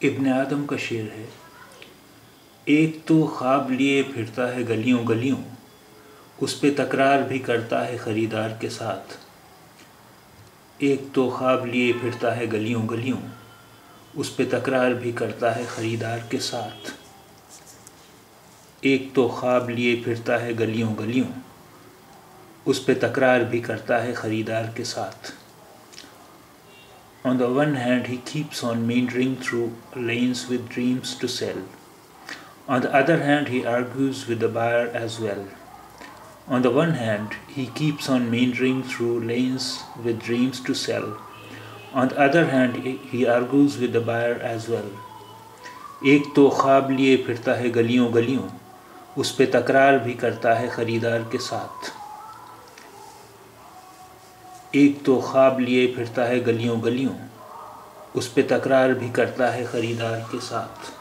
इब्न आदम का शेर है। एक तो ख्वाब लिए फिरता है गलियों गलियों, उस पे तकरार भी करता है ख़रीदार के साथ। एक तो ख्वाब लिए फिरता है गलियों गलियों, उस पे तकरार भी करता है ख़रीदार के साथ। एक तो ख्वाब लिए फिरता है गलियों गलियों, उस पे तकरार भी करता है ख़रीदार के साथ। On the one hand, he keeps on meandering through lanes with dreams to sell. On the other hand, he argues with the buyer as well. On the one hand, he keeps on meandering through lanes with dreams to sell. On the other hand, he argues with the buyer as well. एक तो ख्वाब लिए फिरता है गलियों गलियों, उस पे तकरार भी करता है ख़रीदार के साथ। एक तो ख्वाब लिए फिरता है गलियों गलियों, उस पे तकरार भी करता है ख़रीदार के साथ।